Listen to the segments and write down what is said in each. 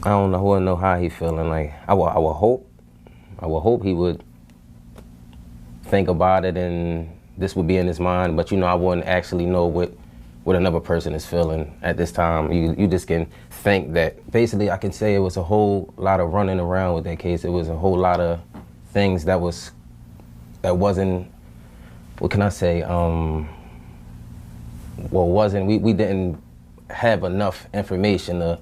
I don't know. I wouldn't know how he feeling. Like I would hope he would think about it and this would be in his mind. But I wouldn't actually know what another person is feeling at this time. You just can think that. Basically, I can say it was a whole lot of running around with that case. It was a whole lot of things that wasn't. What can I say? We didn't have enough information to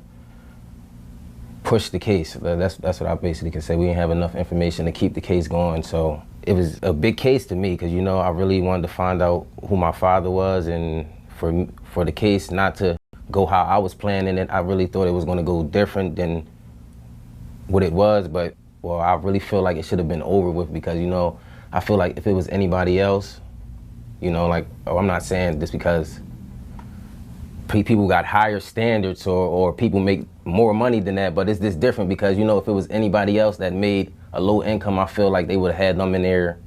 push the case. That's what I basically can say. We didn't have enough information to keep the case going. So it was a big case to me because I really wanted to find out who my father was, and for the case not to go how I was planning it. I really thought it was going to go different than what it was, but I really feel like it should have been over with because I feel like if it was anybody else, I'm not saying this because people got higher standards or people make more money than that, but it's just different because if it was anybody else that made a low income, I feel like they would have had them in there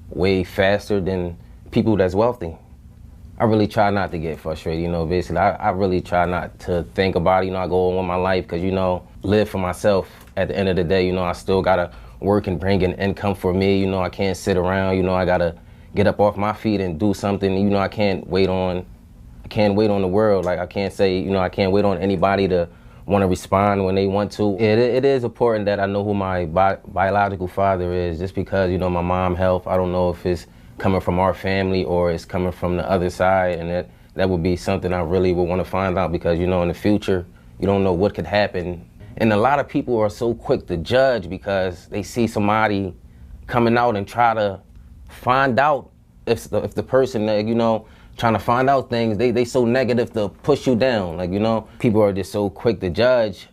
way faster than people that's wealthy. I really try not to get frustrated, basically. I really try not to think about it, I go on with my life because, live for myself. At the end of the day, I still gotta work and bring in income for me, I can't sit around, I gotta get up off my feet and do something, I can't wait on the world. Like I can't say, I can't wait on anybody to want to respond when they want to. It is important that I know who my biological father is just because, my mom's health, I don't know if it's coming from our family or it's coming from the other side, and that would be something I really would want to find out because in the future you don't know what could happen. And a lot of people are so quick to judge because they see somebody coming out and try to find out if the person trying to find out things, they so negative to push you down. Like people are just so quick to judge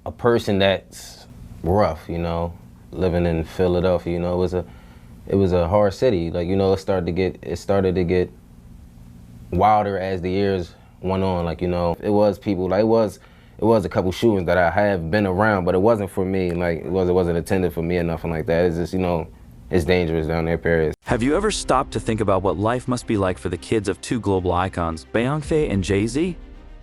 a person that's rough. Living in Philadelphia, it was a hard city. Like, it started to get wilder as the years went on. Like, it was people, like, it was a couple shootings that I have been around, but it wasn't for me. Like, it wasn't intended for me or nothing like that. It's just, it's dangerous down there, period. Have you ever stopped to think about what life must be like for the kids of two global icons, Beyonce and Jay-Z?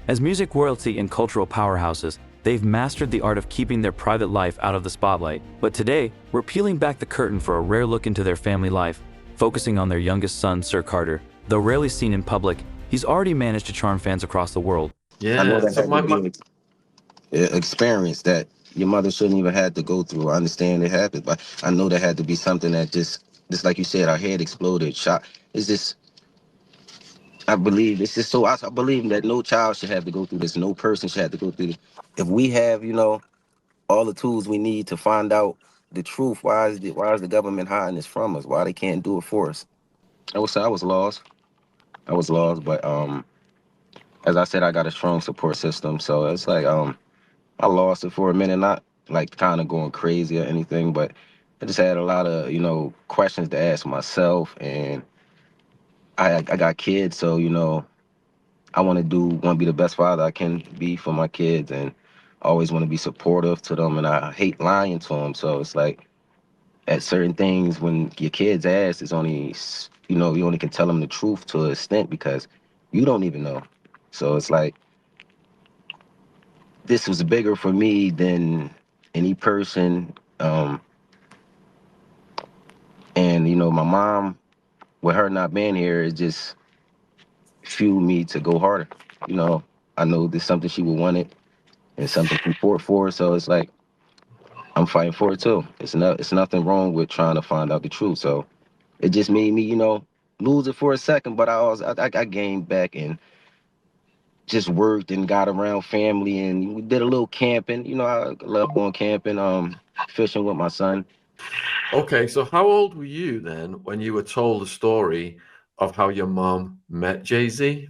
As music royalty and cultural powerhouses, they've mastered the art of keeping their private life out of the spotlight. But today, we're peeling back the curtain for a rare look into their family life, focusing on their youngest son, Sir Carter. Though rarely seen in public, he's already managed to charm fans across the world. Yeah, I know that had to be an experience that your mother shouldn't even have to go through. I understand it happened, but I know that had to be something that just like you said, our head exploded, shot. It's just, I believe, it's just so, I believe that no child should have to go through this. No person should have to go through this. If we have, all the tools we need to find out the truth, why is the government hiding this from us? Why they can't do it for us? I would say I was lost. But as I said, I got a strong support system. So it's like I lost it for a minute, not like kind of going crazy or anything, but I just had a lot of, questions to ask myself, and I got kids, so, I want to be the best father I can be for my kids, and I always want to be supportive to them, and I hate lying to them. So it's like at certain things when your kids ask, it's only, you only can tell them the truth to an extent because you don't even know. So it's like, this was bigger for me than any person. And, my mom, with her not being here, it just fueled me to go harder. I know there's something she would want it and something she fought for. So it's like, I'm fighting for it too. It's nothing wrong with trying to find out the truth. So it just made me, lose it for a second, but I gained back and just worked and got around family, and we did a little camping. I love going camping, fishing with my son. Okay, so how old were you then when you were told the story of how your mom met Jay-Z?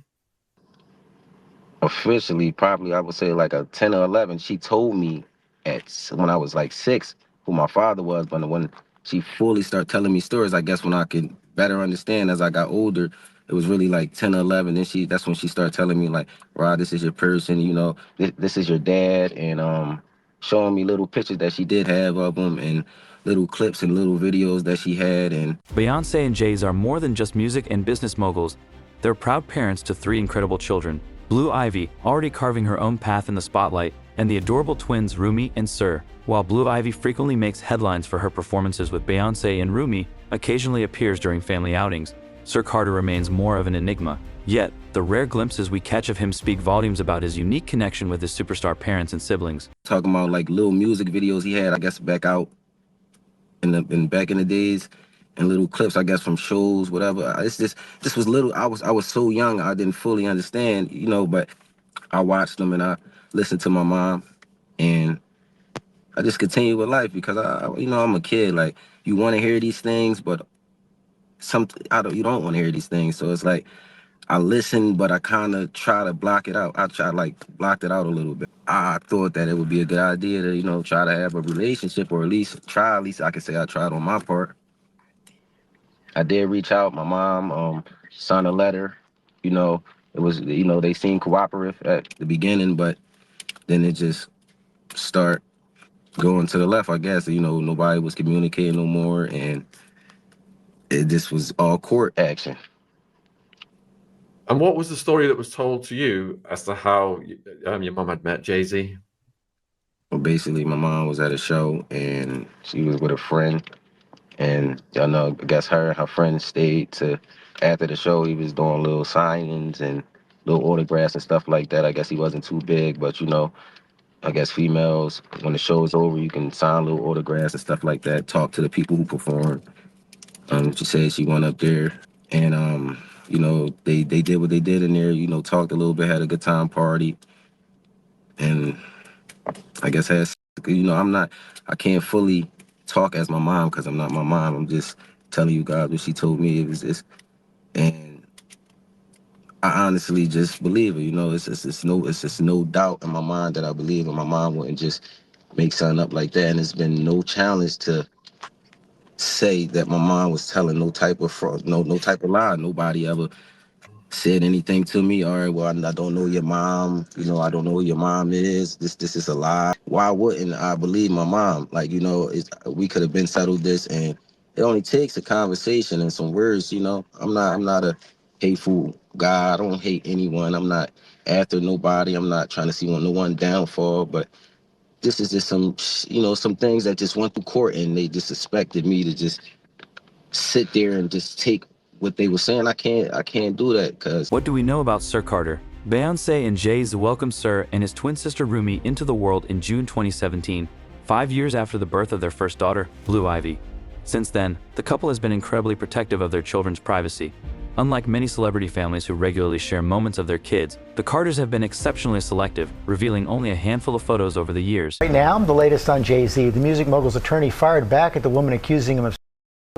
Officially, probably I would say like a 10 or 11. She told me when I was like 6 who my father was, but when she fully started telling me stories, I guess when I could better understand as I got older, it was really like 10 or 11. Then that's when she started telling me like, Rod, this is your person, this is your dad, and showing me little pictures that she did have of him and little clips and little videos that she had. And Beyonce and JayZ are more than just music and business moguls. They're proud parents to 3 incredible children. Blue Ivy, already carving her own path in the spotlight, and the adorable twins Rumi and Sir. While Blue Ivy frequently makes headlines for her performances with Beyonce, and Rumi occasionally appears during family outings, Sir Carter remains more of an enigma. Yet, the rare glimpses we catch of him speak volumes about his unique connection with his superstar parents and siblings. Talking about like little music videos he had, I guess back out back in the days, and little clips, I guess, from shows, whatever. It's just, this was little. I was so young, I didn't fully understand, you know. But I watched them and I listened to my mom, and I just continued with life because I'm a kid. Like, you want to hear these things, but you don't want to hear these things. So it's like I listen, but I kind of try to block it out. Blocked it out a little bit. I thought that it would be a good idea to, try to have a relationship, or at least I can say I tried on my part. I did reach out. My mom signed a letter. It was, they seemed cooperative at the beginning, but then it just start going to the left, I guess. Nobody was communicating no more, and it just was all court action. And what was the story that was told to you as to how your mom had met JayZ? Well, basically, my mom was at a show, and she was with a friend. And, I guess her and her friend stayed to, after the show, he was doing little signings and little autographs and stuff like that. I guess he wasn't too big, but, I guess females, when the show is over, you can sign little autographs and stuff like that, talk to the people who perform. She said she went up there, and, they did what they did in there, talked a little bit, had a good time, party, and I guess I can't fully talk as my mom because I'm not my mom. I'm just telling you guys what she told me. It was this, and I honestly just believe her. It's just no doubt in my mind that I believe her. My mom wouldn't just make something up like that, and it's been no challenge to say that my mom was telling no type of fraud, no type of lie. Nobody ever said anything to me. All right, well, I don't know your mom. I don't know who your mom is. This is a lie. Why wouldn't I believe my mom? Like, we could have been settled this, and it only takes a conversation and some words. I'm not a hateful guy. I don't hate anyone. I'm not after nobody. I'm not trying to see no one downfall. But this is just some things that just went through court, and they just expected me to just sit there and just take what they were saying. I can't do that. Because what do we know about Sir Carter? Beyonce and JayZ welcomed Sir and his twin sister Rumi into the world in June 2017, 5 years after the birth of their first daughter, Blue Ivy. Since then, the couple has been incredibly protective of their children's privacy. Unlike many celebrity families who regularly share moments of their kids, the Carters have been exceptionally selective, revealing only a handful of photos over the years. Right now, the latest on JayZ. The music mogul's attorney fired back at the woman accusing him of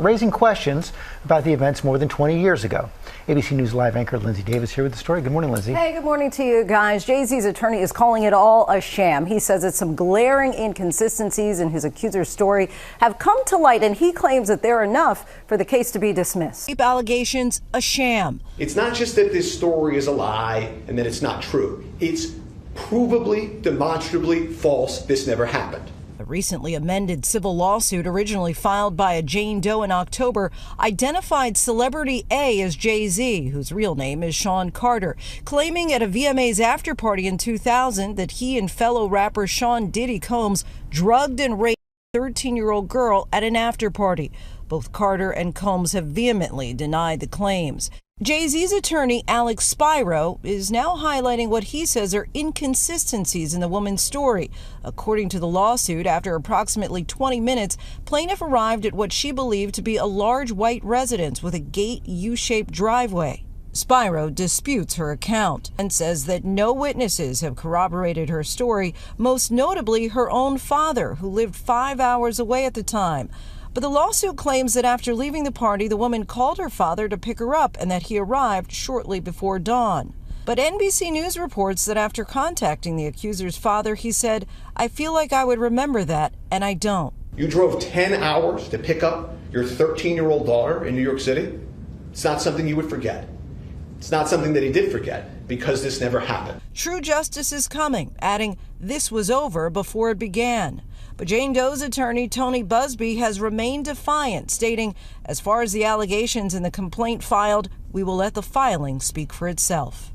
raising questions about the events more than 20 years ago. ABC News Live anchor Lindsay Davis here with the story. Good morning, Lindsay. Hey, good morning to you guys. JayZ's attorney is calling it all a sham. He says that some glaring inconsistencies in his accuser's story have come to light, and he claims that they're enough for the case to be dismissed. Rape allegations, a sham. It's not just that this story is a lie and that it's not true. It's provably, demonstrably false. This never happened. The recently amended civil lawsuit, originally filed by a Jane Doe in October, identified celebrity A as JayZ, whose real name is Sean Carter, claiming at a VMA's after party in 2000 that he and fellow rapper Sean Diddy Combs drugged and raped a 13-year-old girl at an after party. Both Carter and Combs have vehemently denied the claims. JayZ's attorney, Alex Spiro, is now highlighting what he says are inconsistencies in the woman's story. According to the lawsuit, after approximately 20 minutes, plaintiff arrived at what she believed to be a large white residence with a gate U-shaped driveway. Spiro disputes her account and says that no witnesses have corroborated her story, most notably her own father, who lived 5 hours away at the time. But the lawsuit claims that after leaving the party, the woman called her father to pick her up and that he arrived shortly before dawn. But NBC News reports that after contacting the accuser's father, he said, "I feel like I would remember that, and I don't." You drove 10 hours to pick up your 13-year-old daughter in New York City? It's not something you would forget. It's not something that he did forget, because this never happened. True justice is coming, adding, "This was over before it began." But Jane Doe's attorney, Tony Busby, has remained defiant, stating, "As far as the allegations in the complaint filed, we will let the filing speak for itself."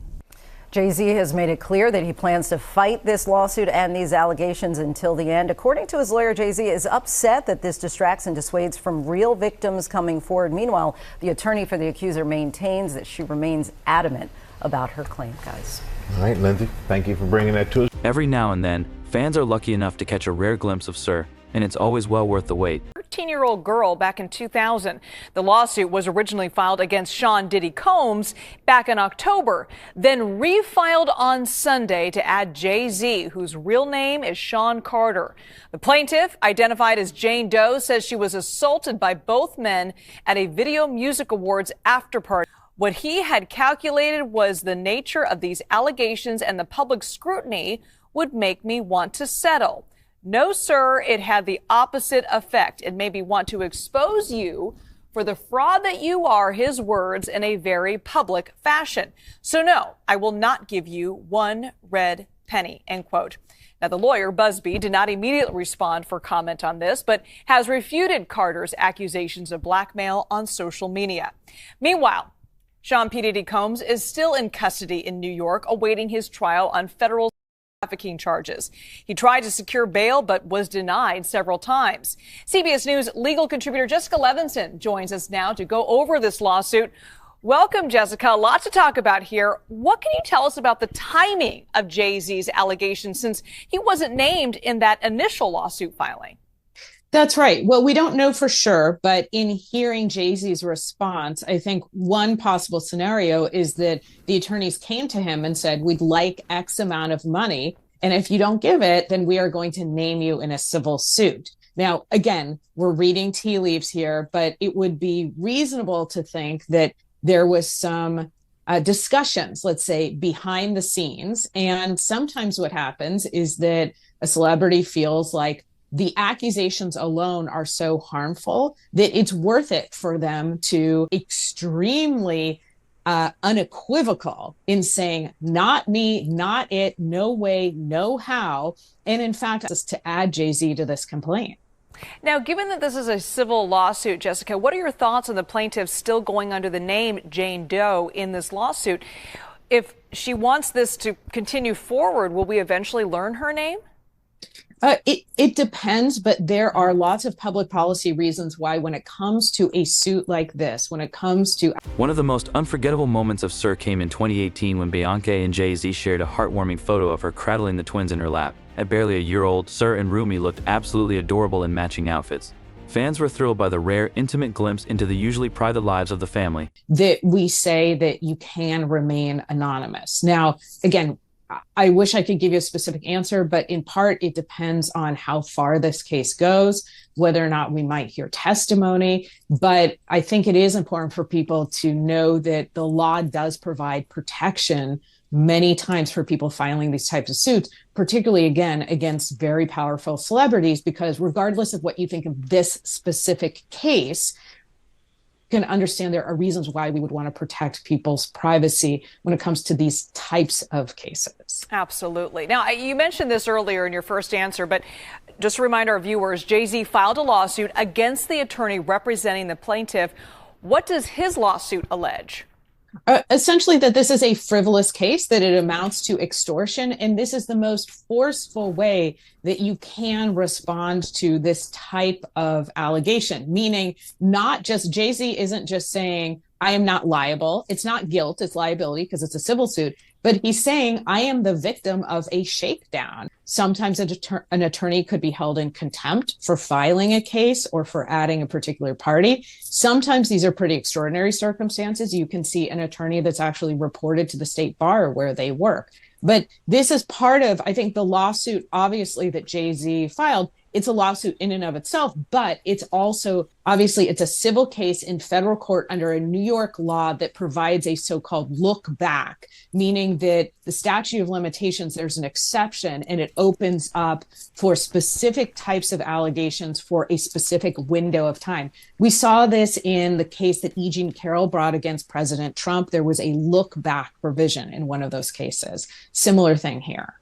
JayZ has made it clear that he plans to fight this lawsuit and these allegations until the end. According to his lawyer, JayZ is upset that this distracts and dissuades from real victims coming forward. Meanwhile, the attorney for the accuser maintains that she remains adamant about her claim, guys. All right, Lindsay, thank you for bringing that to us. Every now and then, fans are lucky enough to catch a rare glimpse of Sir, and it's always well worth the wait. 13-year-old girl back in 2000. The lawsuit was originally filed against Sean Diddy Combs back in October, then refiled on Sunday to add JayZ, whose real name is Sean Carter. The plaintiff, identified as Jane Doe, says she was assaulted by both men at a Video Music Awards after party. What he had calculated was the nature of these allegations and the public scrutiny would make me want to settle. No, sir, it had the opposite effect. It made me want to expose you for the fraud that you are, his words, in a very public fashion. So no, I will not give you one red penny, end quote. Now, the lawyer, Busby, did not immediately respond for comment on this, but has refuted Carter's accusations of blackmail on social media. Meanwhile, Sean P. Diddy Combs is still in custody in New York, awaiting his trial on federal trafficking charges. He tried to secure bail, but was denied several times. CBS News legal contributor Jessica Levinson joins us now to go over this lawsuit. Welcome, Jessica. A lot to talk about here. What can you tell us about the timing of JayZ's allegations, since he wasn't named in that initial lawsuit filing? That's right. Well, we don't know for sure, but in hearing JayZ's response, I think one possible scenario is that the attorneys came to him and said, we'd like X amount of money, and if you don't give it, then we are going to name you in a civil suit. Now, again, we're reading tea leaves here, but it would be reasonable to think that there was some discussions, let's say, behind the scenes. And sometimes what happens is that a celebrity feels like the accusations alone are so harmful that it's worth it for them to extremely unequivocal in saying, not me, not it, no way, no how. And in fact, just to add JayZ to this complaint. Now, given that this is a civil lawsuit, Jessica, what are your thoughts on the plaintiff still going under the name Jane Doe in this lawsuit? If she wants this to continue forward, will we eventually learn her name? It depends, but there are lots of public policy reasons why when it comes to a suit like this, when it comes to... One of the most unforgettable moments of Sir came in 2018 when Beyonce and JayZ shared a heartwarming photo of her cradling the twins in her lap. At barely a year old, Sir and Rumi looked absolutely adorable in matching outfits. Fans were thrilled by the rare, intimate glimpse into the usually private lives of the family. That we say that you can remain anonymous. Now, again, I wish I could give you a specific answer, but in part, it depends on how far this case goes, whether or not we might hear testimony. But I think it is important for people to know that the law does provide protection many times for people filing these types of suits, particularly, again, against very powerful celebrities, because regardless of what you think of this specific case, can understand there are reasons why we would want to protect people's privacy when it comes to these types of cases. Absolutely. Now, you mentioned this earlier in your first answer, but just to remind our viewers, JayZ filed a lawsuit against the attorney representing the plaintiff. What does his lawsuit allege? Essentially that this is a frivolous case, that it amounts to extortion, and this is the most forceful way that you can respond to this type of allegation, meaning not just JayZ isn't just saying, I am not liable. It's not guilt, it's liability because it's a civil suit. But he's saying, I am the victim of a shakedown. Sometimes an attorney could be held in contempt for filing a case or for adding a particular party. Sometimes these are pretty extraordinary circumstances. You can see an attorney that's actually reported to the state bar where they work. But this is part of, I think, the lawsuit, obviously, that JayZ filed. It's a lawsuit in and of itself, but it's also, obviously, it's a civil case in federal court under a New York law that provides a so-called look back, meaning that the statute of limitations, there's an exception, and it opens up for specific types of allegations for a specific window of time. We saw this in the case that E. Jean Carroll brought against President Trump. There was a look back provision in one of those cases. Similar thing here.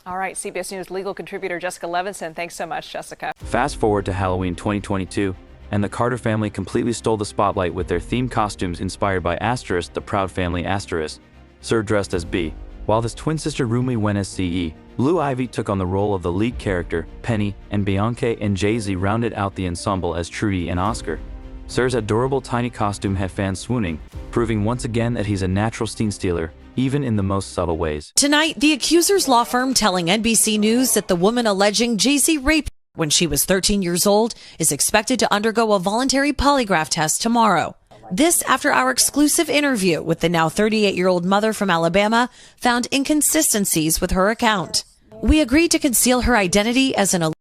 All right, CBS News legal contributor Jessica Levinson. Thanks so much, Jessica. Fast forward to Halloween 2022, and the Carter family completely stole the spotlight with their themed costumes inspired by Asterisk, the Proud Family Asterisk. Sir dressed as B, While his twin sister Rumi went as CE, Blue Ivy took on the role of the lead character, Penny, and Beyoncé and Jay-Z rounded out the ensemble as Trudy and Oscar. Sir's adorable tiny costume had fans swooning, proving once again that he's a natural scene stealer, even in the most subtle ways. Tonight, the accuser's law firm telling NBC News that the woman alleging Jay-Z raped when she was 13 years old is expected to undergo a voluntary polygraph test tomorrow. This after our exclusive interview with the now 38-year-old mother from Alabama found inconsistencies with her account. We agreed to conceal her identity as an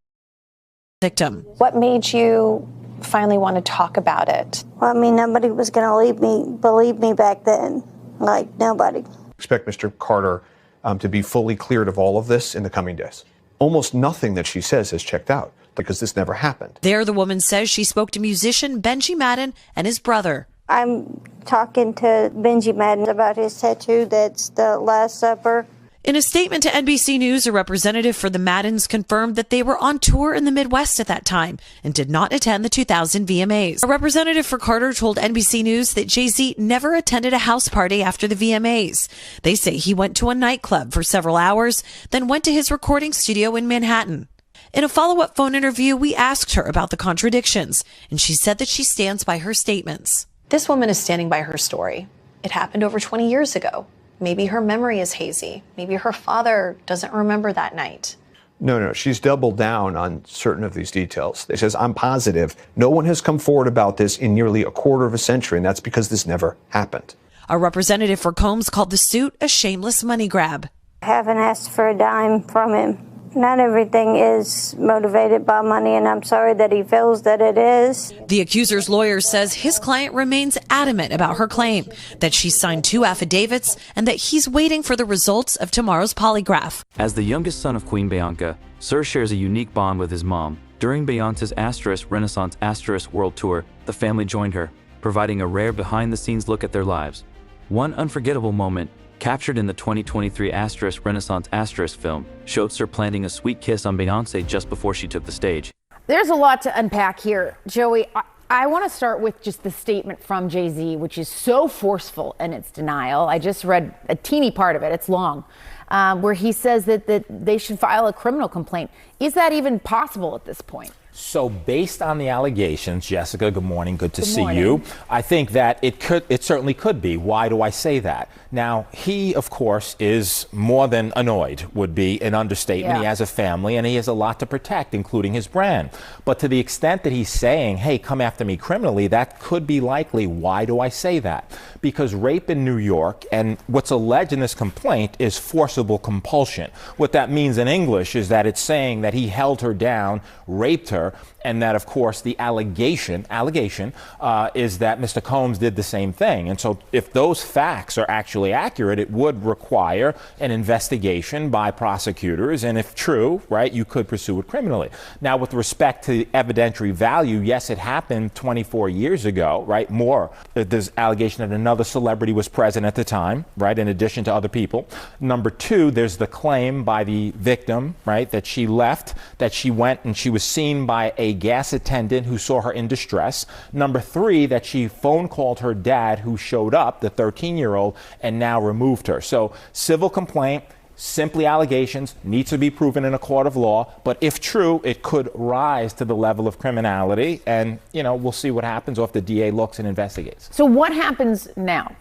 victim. What made you finally want to talk about it? Well, I mean, nobody was going to believe me back then. Like, nobody. Expect Mr. Carter to be fully cleared of all of this in the coming days. Almost nothing that she says has checked out because this never happened. There, the woman says she spoke to musician Benji Madden and his brother. I'm talking to Benji Madden about his tattoo that's the Last Supper. In a statement to NBC News, a representative for the Maddens confirmed that they were on tour in the Midwest at that time and did not attend the 2000 VMAs. A representative for Carter told NBC News that JayZ never attended a house party after the VMAs. They say he went to a nightclub for several hours, then went to his recording studio in Manhattan. In a follow-up phone interview, we asked her about the contradictions, and she said that she stands by her statements. This woman is standing by her story. It happened over 20 years ago. Maybe her memory is hazy. Maybe her father doesn't remember that night. No, she's doubled down on certain of these details. It says, I'm positive no one has come forward about this in nearly a quarter of a century, and that's because this never happened. A representative for Combs called the suit a shameless money grab. I haven't asked for a dime from him. Not everything is motivated by money, and I'm sorry that he feels that it is. The accuser's lawyer says his client remains adamant about her claim, that she signed 2 affidavits, and that he's waiting for the results of tomorrow's polygraph. As the youngest son of Queen Bianca, Sir shares a unique bond with his mom. During Beyonce's Renaissance World Tour, the family joined her, providing a rare behind-the-scenes look at their lives. One unforgettable moment, captured in the 2023 Renaissance film, showed Sir planting a sweet kiss on Beyonce just before she took the stage. There's a lot to unpack here, Joey. I want to start with just the statement from JayZ, which is so forceful in its denial. I just read a teeny part of it. It's long, where he says that they should file a criminal complaint. Is that even possible at this point? So based on the allegations, Jessica, good morning, good to see you. I think that it certainly could be. Why do I say that? Now, he, of course, is more than annoyed, would be an understatement. Yeah. He has a family and he has a lot to protect, including his brand. But to the extent that he's saying, hey, come after me criminally, that could be likely. Why do I say that? Because rape in New York, and what's alleged in this complaint, is forcible compulsion. What that means in English is that it's saying that he held her down, raped her, and that, of course, the allegation is that Mr. Combs did the same thing. And so if those facts are actually accurate, it would require an investigation by prosecutors. And if true, right, you could pursue it criminally. Now, with respect to evidentiary value, yes, it happened 24 years ago, right? There's allegation that another celebrity was present at the time, right, in addition to other people. Number 2, there's the claim by the victim, right, that she left, that she went and she was seen by a gas attendant who saw her in distress. Number 3, that she phone called her dad, who showed up, the 13-year-old, and now removed her. So civil complaint, simply allegations, needs to be proven in a court of law. But if true, it could rise to the level of criminality. And, we'll see what happens, or if the DA looks and investigates. So what happens now?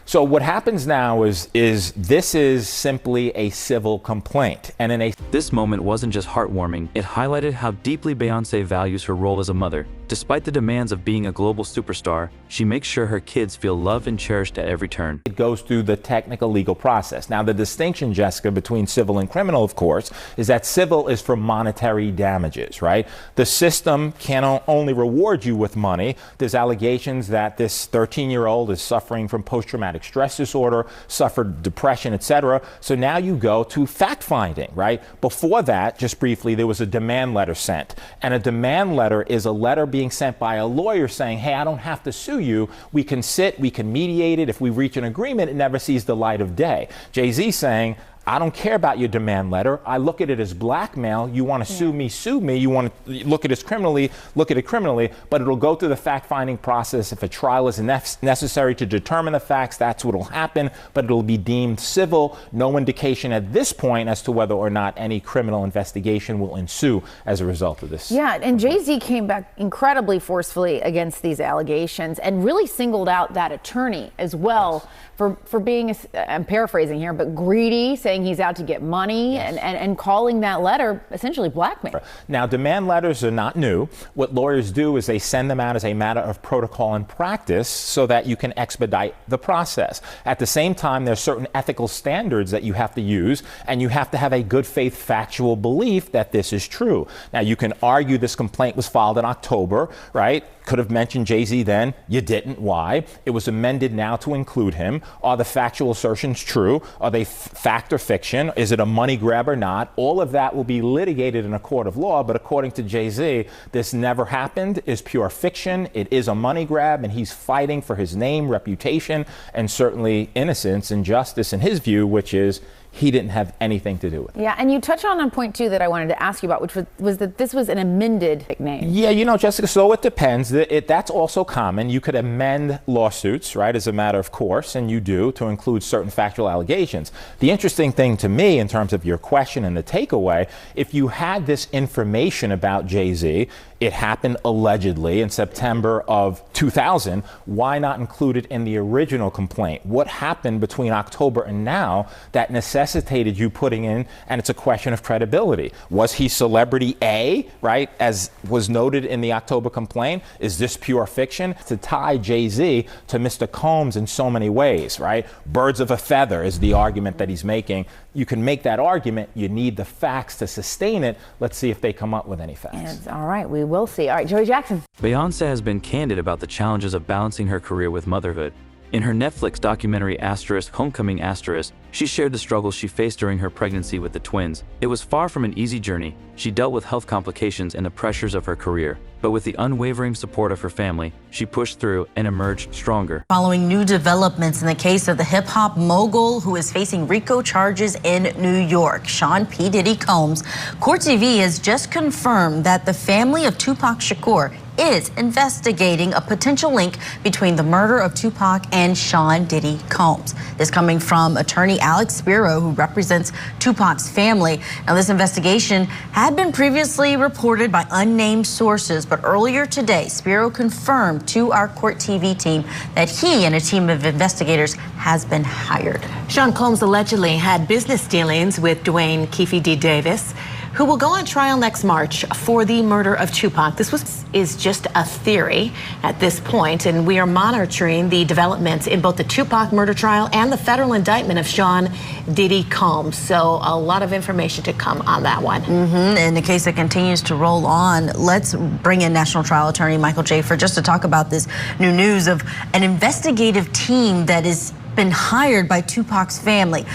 So what happens now is this is simply a civil complaint. And this moment wasn't just heartwarming, it highlighted how deeply Beyonce values her role as a mother. Despite the demands of being a global superstar, she makes sure her kids feel loved and cherished at every turn. It goes through the technical legal process. Now, the distinction, Jessica, between civil and criminal, of course, is that civil is for monetary damages, right? The system can only reward you with money. There's allegations that this 13-year-old is suffering from post-traumatic stress disorder, suffered depression, etc. So now you go to fact-finding, right? Before that, just briefly, there was a demand letter sent. And a demand letter is a letter being sent by a lawyer saying, hey, I don't have to sue you. We can sit, we can mediate it. If we reach an agreement, it never sees the light of day. JayZ saying, I don't care about your demand letter. I look at it as blackmail. You want to sue me, sue me. You want to look at it criminally, look at it criminally, but it'll go through the fact-finding process. If a trial is necessary to determine the facts, that's what will happen, but it'll be deemed civil. No indication at this point as to whether or not any criminal investigation will ensue as a result of this. Yeah, and JayZ came back incredibly forcefully against these allegations and really singled out that attorney as well for being, I'm paraphrasing here, but greedy, saying he's out to get money, and calling that letter essentially blackmail. Now, demand letters are not new. What lawyers do is they send them out as a matter of protocol and practice so that you can expedite the process. At the same time, there's certain ethical standards that you have to use, and you have to have a good faith factual belief that this is true. Now, you can argue this complaint was filed in October, right? Could have mentioned JayZ then. You didn't. Why? It was amended now to include him. Are the factual assertions true? Are they fact or fiction? Is it a money grab or not? All of that will be litigated in a court of law, but according to JayZ, this never happened, is pure fiction. It is a money grab, and he's fighting for his name, reputation, and certainly innocence and justice in his view, which is he didn't have anything to do with it. Yeah, and you touch on point two that I wanted to ask you about, which was that this was an amended name. Yeah, you know, Jessica, so it depends. That's also common. You could amend lawsuits, right, as a matter of course, and you do, to include certain factual allegations. The interesting thing to me, in terms of your question and the takeaway, if you had this information about JayZ, it happened allegedly in September of 2000, why not include it in the original complaint? What happened between October and now that necessitated you putting in, and it's a question of credibility. Was he celebrity A, right, as was noted in the October complaint? Is this pure fiction? To tie JayZ to Mr. Combs in so many ways, right? Birds of a feather is the argument that he's making. You can make that argument. You need the facts to sustain it. Let's see if they come up with any facts. All right, we will see. All right, Joey Jackson. Beyonce has been candid about the challenges of balancing her career with motherhood. In her Netflix documentary Homecoming *, she shared the struggles she faced during her pregnancy with the twins. It was far from an easy journey. She dealt with health complications and the pressures of her career. But with the unwavering support of her family, she pushed through and emerged stronger. Following new developments in the case of the hip-hop mogul who is facing RICO charges in New York, Sean P. Diddy Combs, Court TV has just confirmed that the family of Tupac Shakur is investigating a potential link between the murder of Tupac and Sean Diddy Combs. This coming from attorney Alex Spiro, who represents Tupac's family. Now, this investigation had been previously reported by unnamed sources, but earlier today, Spiro confirmed to our Court TV team that he and a team of investigators has been hired. Sean Combs allegedly had business dealings with Dwayne Keefe D. Davis, who will go on trial next March for the murder of Tupac. This is just a theory at this point, and we are monitoring the developments in both the Tupac murder trial and the federal indictment of Sean Diddy Combs. So a lot of information to come on that one. And the case that continues to roll on, let's bring in National Trial Attorney Michael Jafer just to talk about this new news of an investigative team that is been hired by Tupac's family.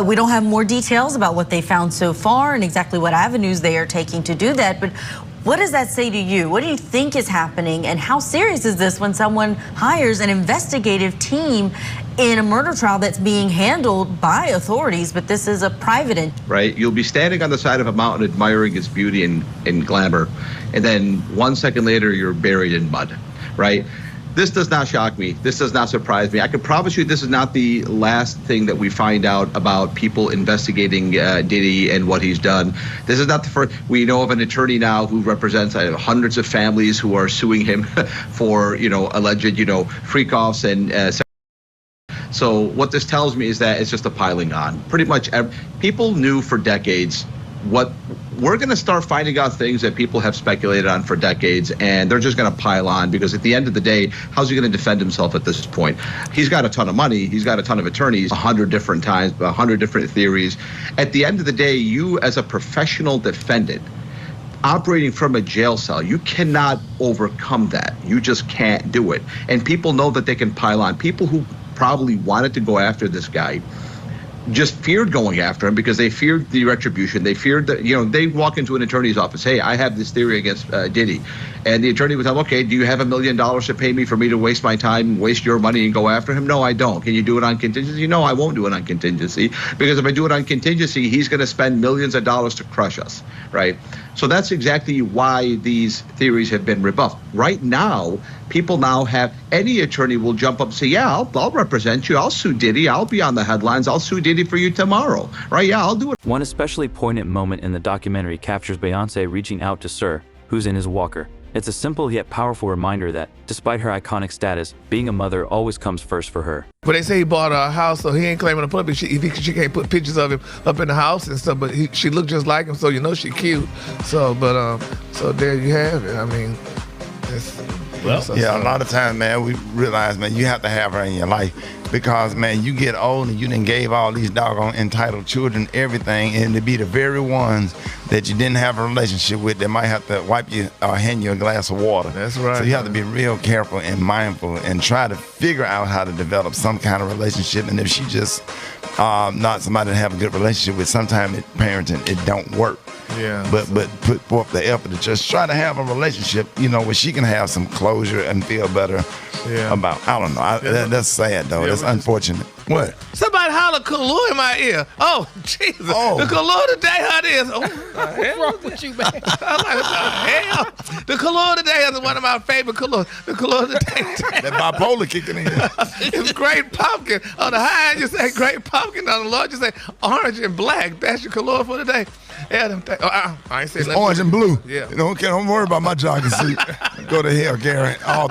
We don't have more details about what they found so far and exactly what avenues they are taking to do that, but what does that say to you? What do you think is happening, and how serious is this when someone hires an investigative team in a murder trial that's being handled by authorities, but this is a private right? You'll be standing on the side of a mountain admiring its beauty and glamour, and then 1 second later you're buried in mud, right? This does not shock me. This does not surprise me. I can promise you this is not the last thing that we find out about people investigating Diddy and what he's done. This is not the first. We know of an attorney now who represents hundreds of families who are suing him for, alleged, freak-offs and so what this tells me is that it's just a piling on. Pretty much people knew for decades what we're going to start finding out things that people have speculated on for decades, and they're just going to pile on, because at the end of the day, how's he going to defend himself at this point? He's got a ton of money. He's got a ton of attorneys, 100 different times, 100 different theories. At the end of the day, you as a professional defendant operating from a jail cell, you cannot overcome that. You just can't do it. And people know that they can pile on. People who probably wanted to go after this guy just feared going after him because they feared the retribution. They feared that, they walk into an attorney's office. Hey, I have this theory against Diddy. And the attorney would tell them, okay, do you have $1 million to pay me for me to waste my time, waste your money and go after him? No, I don't. Can you do it on contingency? No, I won't do it on contingency, because if I do it on contingency, he's going to spend millions of dollars to crush us, right? So that's exactly why these theories have been rebuffed. Right now, people now have, any attorney will jump up and say, yeah, I'll represent you. I'll sue Diddy. I'll be on the headlines. I'll sue Diddy for you tomorrow, right? Yeah, I'll do it. One especially poignant moment in the documentary captures Beyonce reaching out to Sir, who's in his walker. It's a simple yet powerful reminder that, despite her iconic status, being a mother always comes first for her. But they say he bought her a house, so he ain't claiming to put it. She can't put pictures of him up in the house and stuff, but she looked just like him, so she cute. So, so there you have it. I mean, a lot of times, man, we realize, man, you have to have her in your life, because, man, you get old and you done gave all these doggone entitled children everything, and to be the very ones that you didn't have a relationship with that might have to wipe you or hand you a glass of water. That's right. So you have to be real careful and mindful and try to figure out how to develop some kind of relationship. And if she just not somebody to have a good relationship with, sometimes parenting, it don't work. Yeah. But put forth the effort to just try to have a relationship, where she can have some closure and feel better about. I don't know. That's sad though. That's unfortunate. What? Somebody holler Kalua in my ear. Oh, Jesus. Oh. The Kalua today, how it is. Oh, what's wrong with you, man? I'm like, what the hell? The Kalua today is one of my favorite Kalua. The Kalua today. That bipolar kicking in. It's great pumpkin. On the high end, you say great pumpkin. On the low, you say orange and black. That's your Kalua for today. Yeah, them I ain't saying nothing. Orange and blue. Yeah. Don't worry about my jogging suit. Go to hell, Gary. All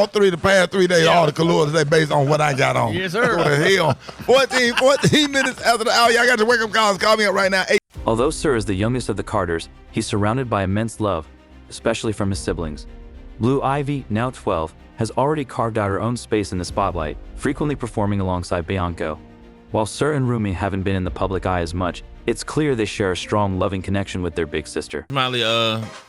three the past 3 days, all the Kaluas today based on what I got on. Yes, sir. Go to hell. 14 minutes after the hour. Y'all got your wake-up calls. Call me up right now. Although Sir is the youngest of the Carters, he's surrounded by immense love, especially from his siblings. Blue Ivy, now 12, has already carved out her own space in the spotlight, frequently performing alongside Bianco. While Sir and Rumi haven't been in the public eye as much, it's clear they share a strong, loving connection with their big sister. Smiley,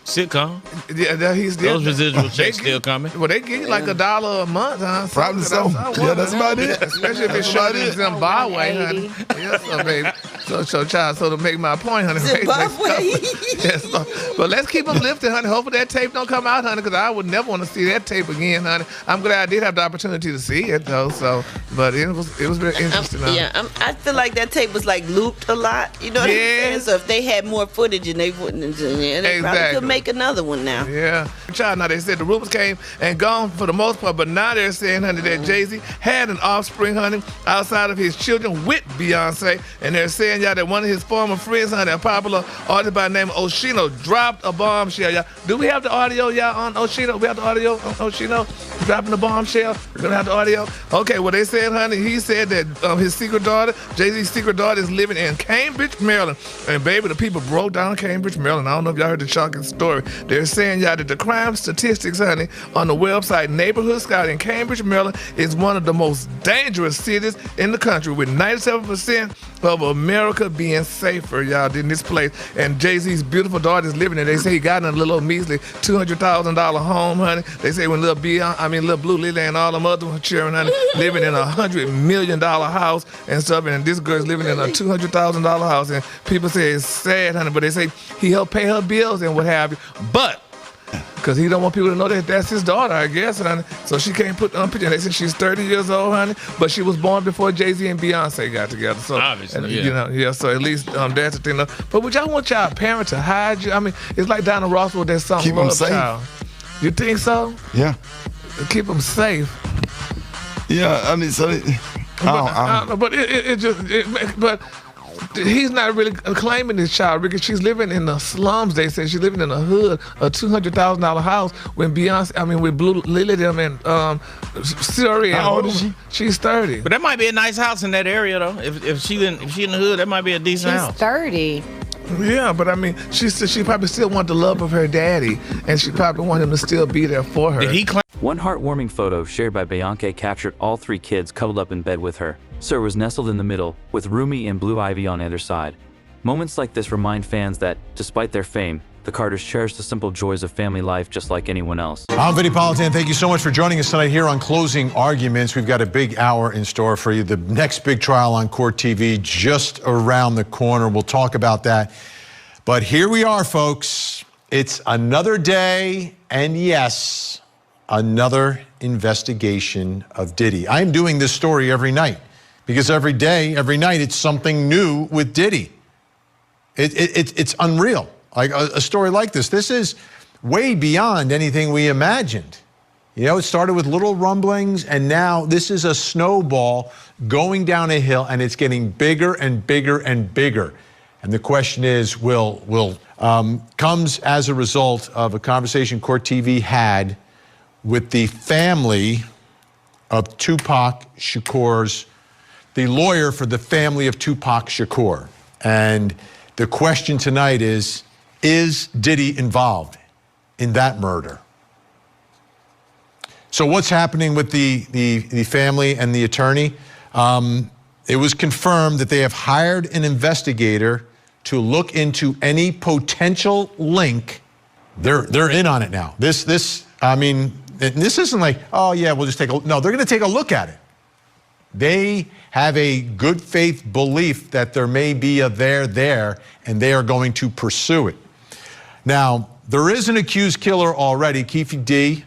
sitcom. Yeah, those residual checks still coming. Well, they give you like $1 a month, huh? Probably so. Yeah, that's about it. Especially if it's shot in Zimbabwe, honey. Yes, so, baby. So, child, so to make my point, honey. Zimbabwe. Yes, but let's keep them lifted, honey. Hopefully that tape don't come out, honey, because I would never want to see that tape again, honey. I'm glad I did have the opportunity to see it, though. So, but it was very interesting. I feel like that tape was like looped a lot. You know what I'm saying? So if they had more footage and they wouldn't, they probably could make another one now. Yeah. Child, now they said the rumors came and gone for the most part, but now they're saying, honey, that JayZ had an offspring, honey, outside of his children with Beyonce, and they're saying, y'all, that one of his former friends, honey, a popular artist by the name of Oshino, dropped a bombshell, y'all. Do we have the audio, y'all, on Oshino? We have the audio on Oshino dropping the bombshell? We're gonna have the audio? Okay, well, they said, honey, he said that his secret daughter, JayZ's secret daughter, is living in Cambridge, Maryland. And baby, the people broke down Cambridge, Maryland. I don't know if y'all heard the shocking story. They're saying, y'all, that the crime statistics, honey, on the website Neighborhood Scout in Cambridge, Maryland, is one of the most dangerous cities in the country, with 97% of America being safer, y'all, than this place. And JayZ's beautiful daughter is living there. They say he got in a little measly $200,000 home, honey. They say when little Blue Lily and all them other children, honey, living in $100 million house and stuff, and this girl's living in a $200,000 house, and people say it's sad, honey, but they say he helped pay her bills and what have you, but because he don't want people to know that that's his daughter, I guess, honey. So she can't put on picture. They said she's 30 years old, honey, but she was born before JayZ and Beyonce got together. So obviously, so at least that's the thing. But would y'all want y'all parent to hide you? I mean, it's like Donna Ross with that song. Keep them safe. Child. You think so? Yeah. Keep them safe. Yeah, I mean, so. But he's not really claiming this child because she's living in the slums. They say she's living in a hood, a $200,000 house. When with Blue Lily them and Siri. How old is she? She's 30. But that might be a nice house in that area though. If she in the hood, that might be a decent house. She's 30. Yeah, but I mean, she probably still want the love of her daddy, and she probably want him to still be there for her. Did he claim? One heartwarming photo shared by Beyonce captured all 3 kids cuddled up in bed with her. Sir was nestled in the middle, with Rumi and Blue Ivy on either side. Moments like this remind fans that, despite their fame, The Carters cherish the simple joys of family life just like anyone else. I'm Vinny Politan. Thank you so much for joining us tonight here on Closing Arguments. We've got a big hour in store for you. The next big trial on Court TV just around the corner. We'll talk about that. But here we are, folks. It's another day, and yes, another investigation of Diddy. I'm doing this story every night because every day, every night, it's something new with Diddy. It's unreal. Like a story like this. This is way beyond anything we imagined. You know, it started with little rumblings, and now this is a snowball going down a hill, and it's getting bigger and bigger and bigger. And the question is, comes as a result of a conversation Court TV had with the family of Tupac Shakur's, the lawyer for the family of Tupac Shakur. And the question tonight is Diddy involved in that murder? So what's happening with the family and the attorney? It was confirmed that they have hired an investigator to look into any potential link. They're in on it now. This isn't like, oh yeah, we'll just take a look. No, they're going to take a look at it. They have a good faith belief that there may be a there, and they are going to pursue it. Now, there is an accused killer already, Keefe D,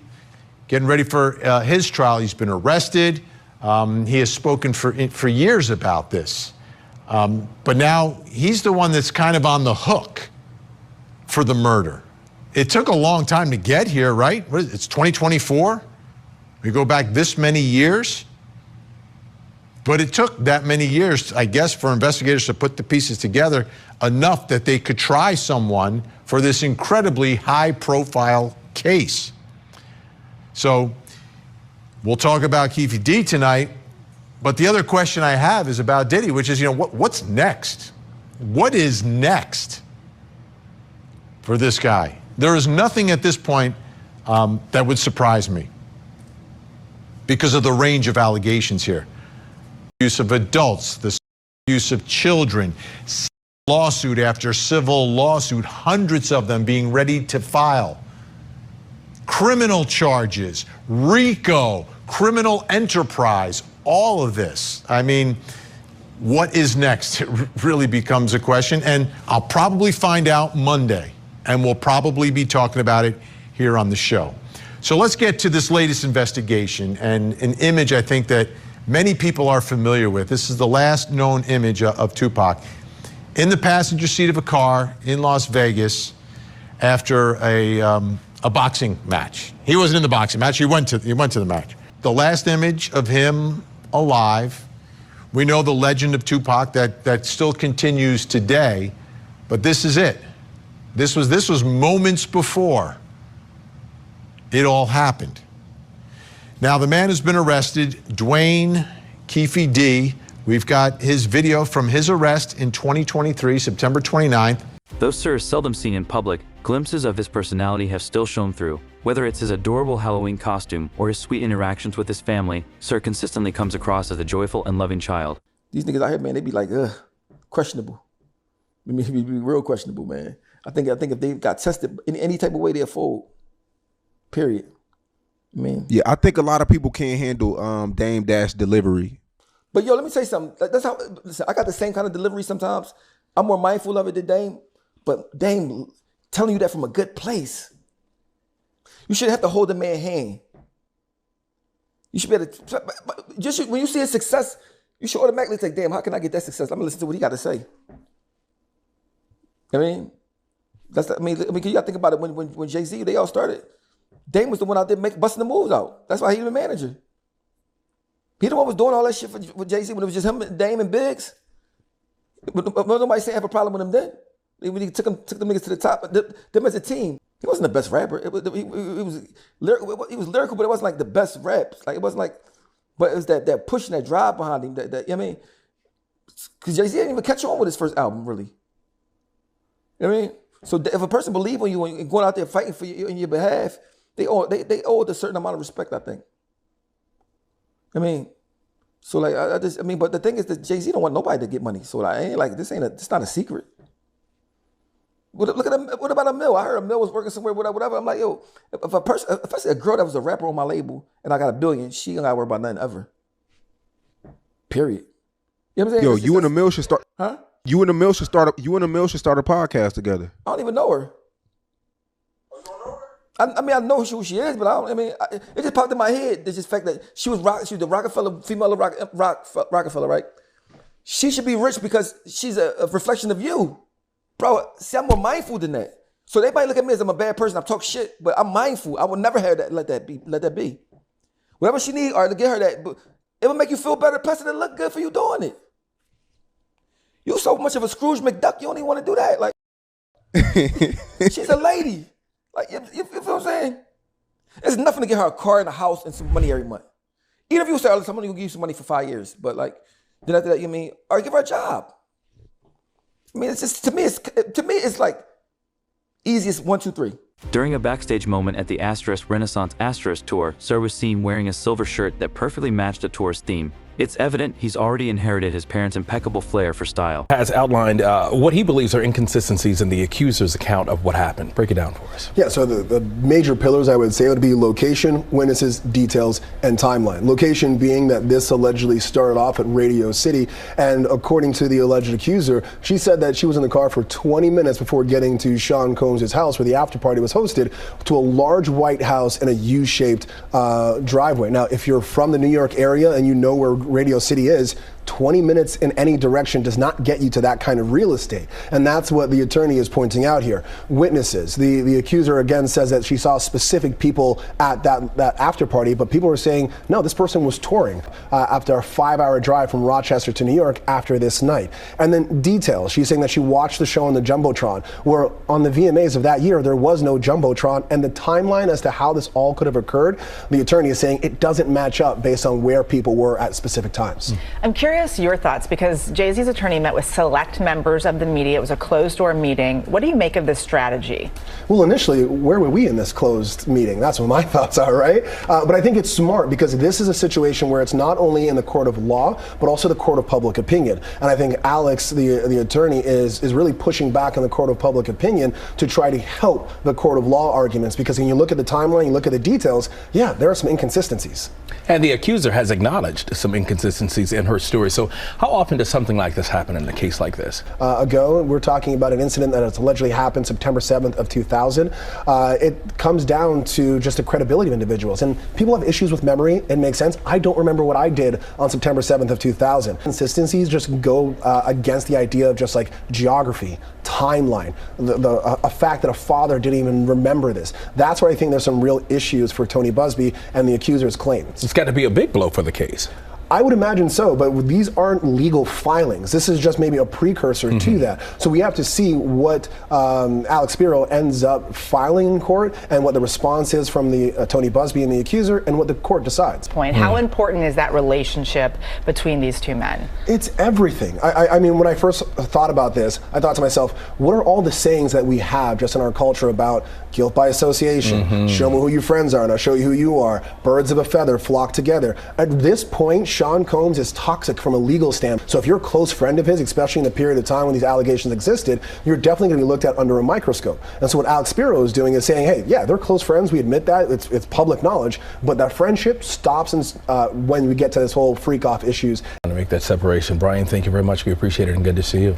getting ready for his trial. He's been arrested. He has spoken for years about this. But now he's the one that's kind of on the hook for the murder. It took a long time to get here, right? It's 2024. We go back this many years. But it took that many years, I guess, for investigators to put the pieces together enough that they could try someone for this incredibly high-profile case. So we'll talk about Keefe D tonight, but the other question I have is about Diddy, which is, what's next? What is next for this guy? There is nothing at this point that would surprise me because of the range of allegations here. Use of adults, the use of children, lawsuit after civil lawsuit, hundreds of them being ready to file. Criminal charges, RICO, criminal enterprise, all of this. I mean, what is next? It really becomes a question, and I'll probably find out Monday, and we'll probably be talking about it here on the show. So let's get to this latest investigation, and an image I think that many people are familiar with. This is the last known image of Tupac in the passenger seat of a car in Las Vegas after a boxing match. He wasn't in the boxing match. He went to the match. The last image of him alive. We know the legend of Tupac that still continues today, but this is it. This was moments before it all happened. Now, the man has been arrested, Dwayne Keefe D. We've got his video from his arrest in 2023, September 29th. Though Sir is seldom seen in public, glimpses of his personality have still shone through. Whether it's his adorable Halloween costume or his sweet interactions with his family, Sir consistently comes across as a joyful and loving child. These niggas out here, man, they be like, questionable. I mean, be real questionable, man. I think if they got tested in any type of way, they'll fold. Period. I mean, yeah, I think a lot of people can't handle Dame Dash delivery. But yo, let me say something. That's how. Listen, I got the same kind of delivery sometimes. I'm more mindful of it than Dame. But Dame telling you that from a good place. You shouldn't have to hold the man's hand. You should be able to, just when you see a success, you should automatically say, damn, how can I get that success? I'm gonna listen to what he got to say. I mean, I mean, you gotta think about it. When JayZ, they all started, Dame was the one out there busting the moves out. That's why he was the manager. He the one was doing all that shit with JayZ when it was just him, Dame, and Biggs. But nobody saying have a problem with him then. When he took them niggas to the top, them as a team. He wasn't the best rapper. He was lyrical, but it wasn't like the best rap. Like it wasn't like, but it was that push and that drive behind him. I mean, because JayZ didn't even catch on with his first album, really. You know what I mean? So if a person believes in you and going out there fighting for you in your behalf, they owe it a certain amount of respect, I think. I mean, so like but the thing is that JayZ don't want nobody to get money. So like, it's not a secret. What about a mill? I heard a mill was working somewhere, whatever. I'm like, yo, if I see a girl that was a rapper on my label and I got $1 billion, she ain't gotta worry about nothing ever. Period. You know what I'm saying? Yo, you and the mill should start. Huh? You and the mill should start. You and the mill should start a podcast together. I don't even know her. I mean, I know who she is, but it just popped in my head. There's just the fact that she was the Rockefeller, female Rockefeller, right? She should be rich because she's a reflection of you. Bro, see, I'm more mindful than that. So they might look at me as I'm a bad person, I talk shit, but I'm mindful. I would never have that, let that be. Whatever she need, or to get her that, but it will make you feel better, plus it'll look good for you doing it. You so much of a Scrooge McDuck, you don't even want to do that. Like, she's a lady. Like, you feel what I'm saying? There's nothing to get her a car and a house and some money every month. Even if you say, oh, somebody will give you some money for 5 years, but like, then after that, you mean, or give her a job. I mean, it's just, to me, it's like easiest 1, 2, 3. During a backstage moment at the Renaissance tour, Sir was seen wearing a silver shirt that perfectly matched the tour's theme. It's evident he's already inherited his parents' impeccable flair for style. Has outlined what he believes are inconsistencies in the accuser's account of what happened. Break it down for us. Yeah, so the major pillars I would say would be location, witnesses, details, and timeline. Location being that this allegedly started off at Radio City, and according to the alleged accuser, she said that she was in the car for 20 minutes before getting to Sean Combs' house where the after party was hosted, to a large white house in a U-shaped driveway. Now, if you're from the New York area and you know where Radio City is, 20 minutes in any direction does not get you to that kind of real estate. And that's what the attorney is pointing out here. Witnesses. The accuser again says that she saw specific people at that after party, but people were saying, no, this person was touring after a 5-hour drive from Rochester to New York after this night. And then details. She's saying that she watched the show on the Jumbotron, where on the VMAs of that year, there was no Jumbotron, and the timeline as to how this all could have occurred, the attorney is saying it doesn't match up based on where people were at specific times. I'm curious your thoughts, because JayZ's attorney met with select members of the media. It was a closed-door meeting. What do you make of this strategy? Well, initially, where were we in this closed meeting? That's what my thoughts are, right? But I think it's smart because this is a situation where it's not only in the court of law, but also the court of public opinion. And I think Alex, the attorney, is really pushing back on the court of public opinion to try to help the court of law arguments, because when you look at the timeline, you look at the details, yeah, there are some inconsistencies. And the accuser has acknowledged some inconsistencies in her story. So how often does something like this happen in a case like this? We're talking about an incident that has allegedly happened September 7th of 2000. It comes down to just the credibility of individuals. And people have issues with memory. It makes sense. I don't remember what I did on September 7th of 2000. Consistencies just go against the idea of just like geography, timeline, a fact that a father didn't even remember this. That's where I think there's some real issues for Tony Busby and the accuser's claims. It's got to be a big blow for the case. I would imagine so, but these aren't legal filings. This is just maybe a precursor to that. So we have to see what Alex Spiro ends up filing in court and what the response is from the Tony Busby and the accuser, and what the court decides. How important is that relationship between these two men? It's everything. I mean, when I first thought about this, I thought to myself, what are all the sayings that we have just in our culture about guilt by association? Show me who your friends are and I'll show you who you are. Birds of a feather flock together. At this point, Sean Combs is toxic from a legal standpoint. So if you're a close friend of his, especially in the period of time when these allegations existed, you're definitely going to be looked at under a microscope. And so what Alex Spiro is doing is saying, hey, yeah, they're close friends. We admit that. It's public knowledge. But that friendship stops when we get to this whole freak-off issues. To make that separation. Brian, thank you very much. We appreciate it and good to see you.